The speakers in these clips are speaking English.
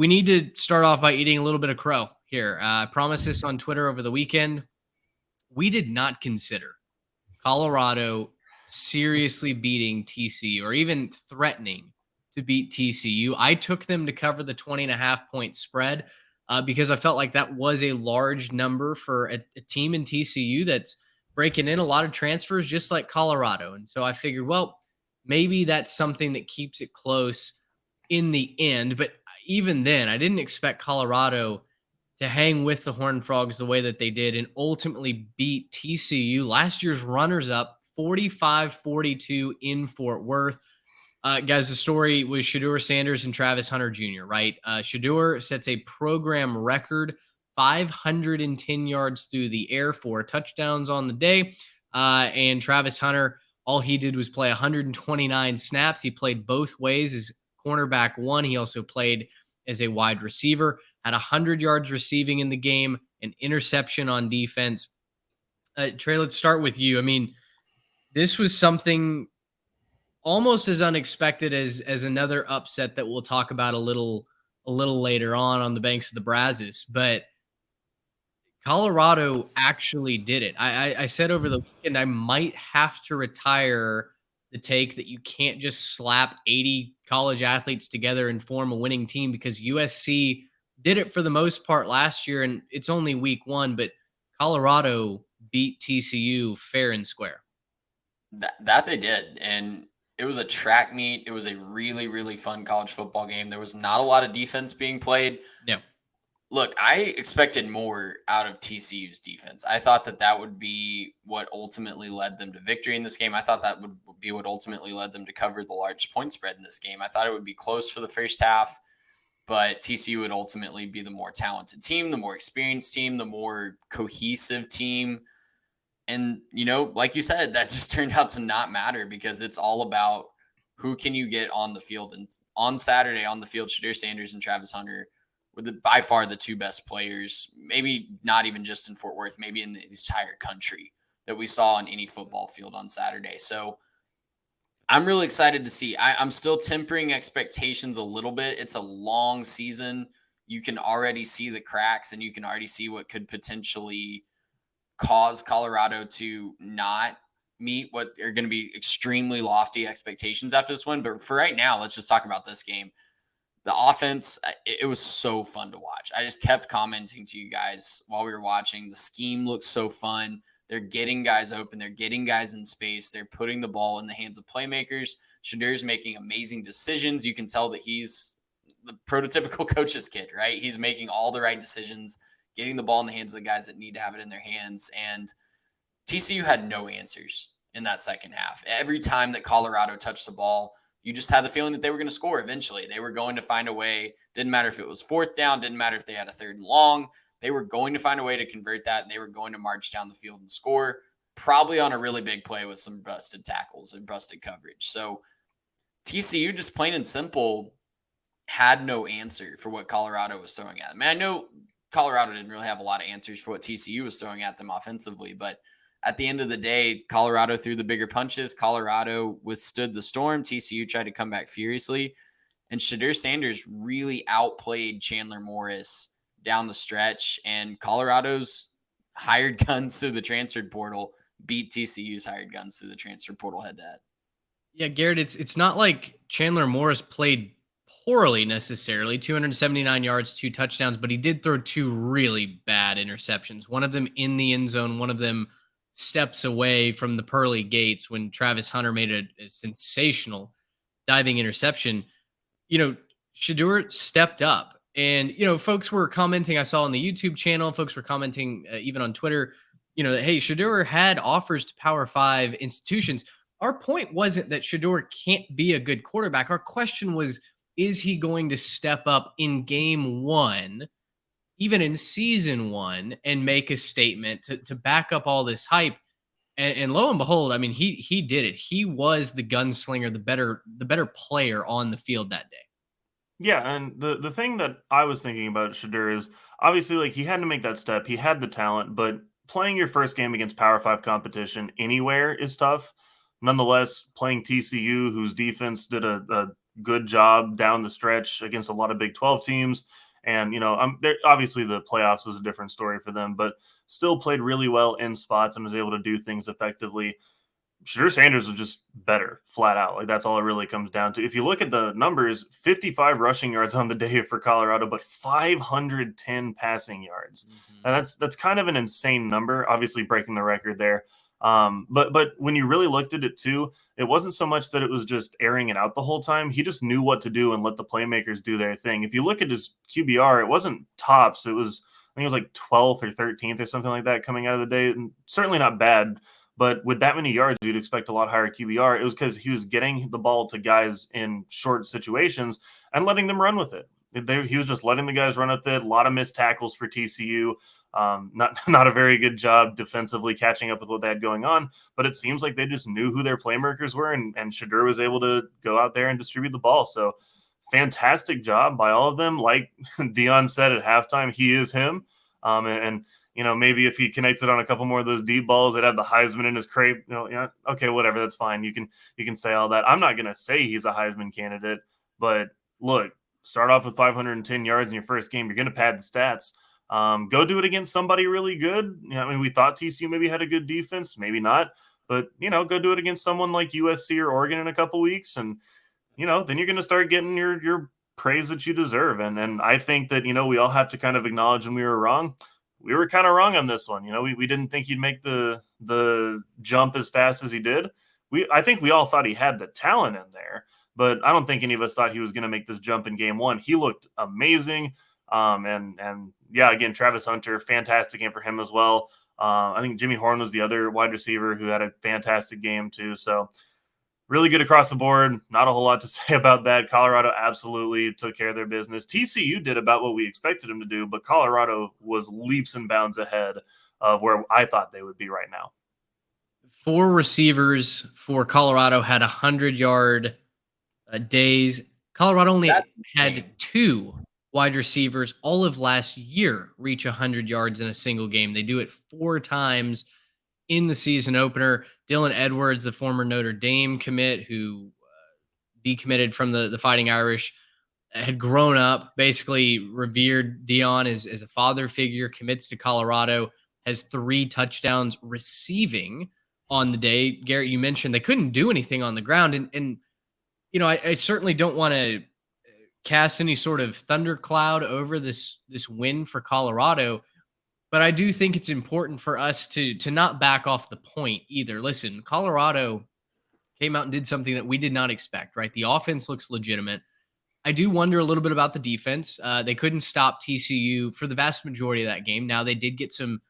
we need to start off by eating a little bit of crow here. I promised this on Twitter over the weekend. We did not consider Colorado seriously beating TCU or even threatening to beat TCU. I took them to cover the 20.5 point spread because I felt like that was a large number for a team in TCU that's breaking in a lot of transfers, just like Colorado. And so I figured, well, maybe that's something that keeps it close in the end. But even then, I didn't expect Colorado to hang with the Horned Frogs the way that they did and ultimately beat TCU, last year's runners up, 45-42 in Fort Worth. Guys, the story was Shedeur Sanders and Travis Hunter Jr., right? Shedeur sets a program record 510 yards through the air, 4 touchdowns on the day. And Travis Hunter, all he did was play 129 snaps. He played both ways as cornerback one. He also played as a wide receiver, had 100 yards receiving in the game, an interception on defense. Trey, let's start with you. I mean, this was something almost as unexpected as another upset that we'll talk about a little later on the banks of the Brazos, but Colorado actually did it. I said over the weekend I might have to retire the take that you can't just slap 80 college athletes together and form a winning team, because USC did it for the most part last year, and it's only week one, but Colorado beat TCU fair and square. That they did. And it was a track meet. It was a really, really fun college football game. There was not a lot of defense being played. Yeah. Look, I expected more out of TCU's defense. I thought that would be what ultimately led them to victory in this game. I thought that would be what ultimately led them to cover the large point spread in this game. I thought it would be close for the first half, but TCU would ultimately be the more talented team, the more experienced team, the more cohesive team. And, like you said, that just turned out to not matter, because it's all about who can you get on the field. And on Saturday on the field, Shedeur Sanders and Travis Hunter were by far the two best players, maybe not even just in Fort Worth, maybe in the entire country, that we saw on any football field on Saturday. So I'm really excited to see. I'm still tempering expectations a little bit. It's a long season. You can already see the cracks, and you can already see what could potentially cause Colorado to not meet what are going to be extremely lofty expectations after this one. But for right now, let's just talk about this game. The offense, it was so fun to watch. I just kept commenting to you guys while we were watching. The scheme looks so fun. They're getting guys open. They're getting guys in space. They're putting the ball in the hands of playmakers. Shedeur's making amazing decisions. You can tell that he's the prototypical coach's kid, right? He's making all the right decisions, getting the ball in the hands of the guys that need to have it in their hands. And TCU had no answers in that second half. Every time that Colorado touched the ball, you just had the feeling that they were going to score eventually. They were going to find a way. Didn't matter if it was fourth down. Didn't matter if they had a third and long. They were going to find a way to convert that, and they were going to march down the field and score, probably on a really big play with some busted tackles and busted coverage. So TCU, just plain and simple, had no answer for what Colorado was throwing at them. I know Colorado didn't really have a lot of answers for what TCU was throwing at them offensively, but at the end of the day, Colorado threw the bigger punches. Colorado withstood the storm. TCU tried to come back furiously. And Shedeur Sanders really outplayed Chandler Morris down the stretch. And Colorado's hired guns through the transfer portal beat TCU's hired guns through the transfer portal head-to-head. Yeah, Garrett, it's not like Chandler Morris played poorly necessarily. 279 yards, 2 touchdowns, but he did throw 2 really bad interceptions. One of them in the end zone, one of them steps away from the pearly gates when Travis Hunter made a sensational diving interception. Shedeur stepped up, and folks were commenting. I saw on the YouTube channel, folks were commenting even on Twitter, that hey, Shedeur had offers to Power 5 institutions. Our point wasn't that Shedeur can't be a good quarterback. Our question was, is he going to step up in game one, even in season one, and make a statement to back up all this hype? And lo and behold, I mean, he did it. He was the gunslinger, the better player on the field that day. Yeah, and the thing that I was thinking about Shedeur is obviously, like, he had to make that step. He had the talent, but playing your first game against Power 5 competition anywhere is tough. Nonetheless, playing TCU, whose defense did a good job down the stretch against a lot of Big 12 teams. And, obviously the playoffs is a different story for them, but still played really well in spots and was able to do things effectively. Shedeur Sanders was just better, flat out. Like, that's all it really comes down to. If you look at the numbers, 55 rushing yards on the day for Colorado, but 510 passing yards. And that's kind of an insane number, obviously breaking the record there. But when you really looked at it too, it wasn't so much that it was just airing it out the whole time. He just knew what to do and let the playmakers do their thing. If you look at his QBR, it wasn't tops. I think it was like 12th or 13th or something like that coming out of the day. And certainly not bad. But with that many yards, you'd expect a lot higher QBR. It was because he was getting the ball to guys in short situations and letting them run with it. He was just letting the guys run with it. A lot of missed tackles for TCU. Not a very good job defensively catching up with what they had going on. But it seems like they just knew who their playmakers were, and Shedeur was able to go out there and distribute the ball. So fantastic job by all of them. Like Dion said at halftime, he is him. And maybe if he connects it on a couple more of those deep balls that had the Heisman in his crate, okay, whatever, that's fine. You can say all that. I'm not going to say he's a Heisman candidate, but look, start off with 510 yards in your first game. You're going to pad the stats. Go do it against somebody really good. We thought TCU maybe had a good defense, maybe not, but go do it against someone like USC or Oregon in a couple weeks, and then you're going to start getting your praise that you deserve. And I think that we all have to kind of acknowledge when we were wrong. We were kind of wrong on this one. We didn't think he'd make the jump as fast as he did. I think we all thought he had the talent in there, but I don't think any of us thought he was going to make this jump in game one. He looked amazing. And yeah, again, Travis Hunter, fantastic game for him as well. I think Jimmy Horn was the other wide receiver who had a fantastic game too. So really good across the board. Not a whole lot to say about that. Colorado absolutely took care of their business. TCU did about what we expected them to do, but Colorado was leaps and bounds ahead of where I thought they would be right now. 4 receivers for Colorado had 100-yard days. Colorado only had 2 wide receivers all of last year reach 100 yards in a single game. They do it 4 times in the season opener. Dylan Edwards, the former Notre Dame commit who decommitted from the Fighting Irish, had grown up, basically revered Dion as a father figure, commits to Colorado, has 3 touchdowns receiving on the day. Garrett, you mentioned they couldn't do anything on the ground. And I certainly don't want to cast any sort of thundercloud over this win for Colorado, but I do think it's important for us to not back off the point either. Listen, Colorado came out and did something that we did not expect, right? The offense looks legitimate. I do wonder a little bit about the defense. They couldn't stop TCU for the vast majority of that game. Now they did get some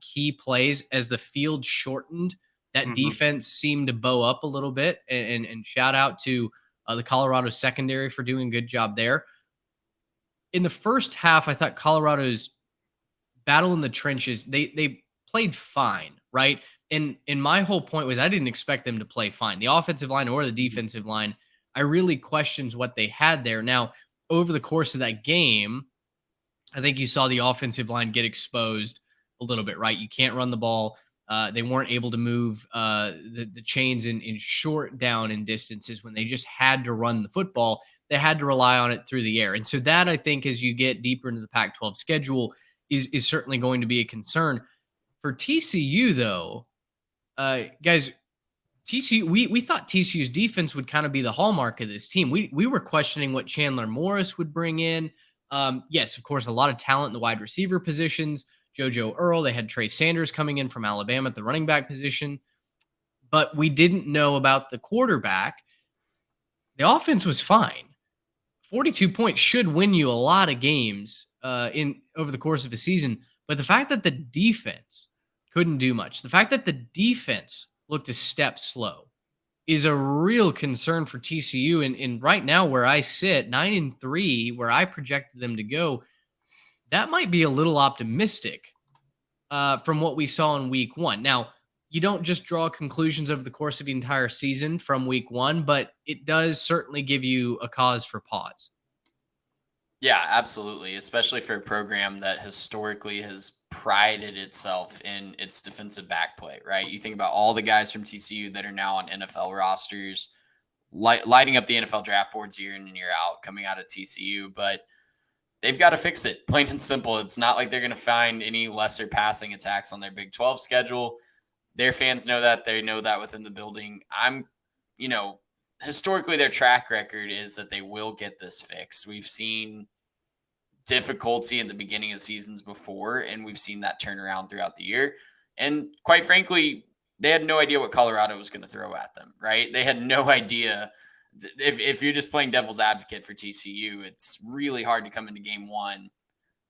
key plays as the field shortened. That defense seemed to bow up a little bit, and shout out to the Colorado secondary for doing a good job there. In the first half, I thought Colorado's battle in the trenches, they played fine, right? And my whole point was I didn't expect them to play fine. The offensive line or the defensive line, I really questioned what they had there. Now, over the course of that game, I think you saw the offensive line get exposed a little bit, right? You can't run the ball. They weren't able to move the chains in short down and distances when they just had to run the football. They had to rely on it through the air. And so that, I think, as you get deeper into the Pac-12 schedule, is certainly going to be a concern. For TCU, though, guys, TCU, we thought TCU's defense would kind of be the hallmark of this team. We were questioning what Chandler Morris would bring in. Yes, of course, a lot of talent in the wide receiver positions. JoJo Earl, they had Trey Sanders coming in from Alabama at the running back position. But we didn't know about the quarterback. The offense was fine. 42 points should win you a lot of games over the course of a season. But the fact that the defense couldn't do much, the fact that the defense looked a step slow, is a real concern for TCU. And right now, where I sit, 9-3, where I projected them to go, that might be a little optimistic from what we saw in week 1. Now, you don't just draw conclusions over the course of the entire season from week 1, but it does certainly give you a cause for pause. Yeah, absolutely. Especially for a program that historically has prided itself in its defensive back play, right? You think about all the guys from TCU that are now on NFL rosters. lighting up the NFL draft boards year in and year out coming out of TCU. But they've got to fix it, plain and simple. It's not like they're going to find any lesser passing attacks on their Big 12 schedule. Their fans know that. They know that within the building. Historically, their track record is that they will get this fixed. We've seen difficulty at the beginning of seasons before, and we've seen that turn around throughout the year. And quite frankly, they had no idea what Colorado was going to throw at them, right? They had no idea. If you're just playing devil's advocate for TCU, it's really hard to come into game one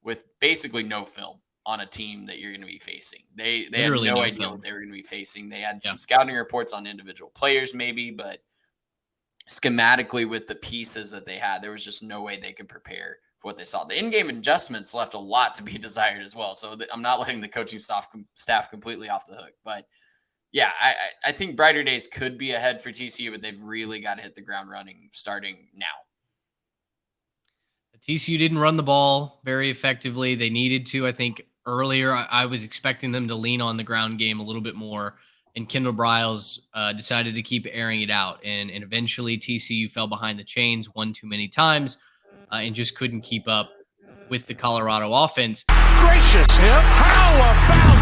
with basically no film on a team that you're going to be facing. They had no idea what they were going to be facing. They had some scouting reports on individual players maybe, but schematically with the pieces that they had, there was just no way they could prepare for what they saw. The in-game adjustments left a lot to be desired as well. So I'm not letting the coaching staff completely off the hook, but yeah, I think brighter days could be ahead for TCU, but they've really got to hit the ground running starting now. TCU didn't run the ball very effectively. They needed to. I think earlier I was expecting them to lean on the ground game a little bit more, and Kendall Briles decided to keep airing it out. And eventually TCU fell behind the chains one too many times and just couldn't keep up with the Colorado offense. Gracious, how about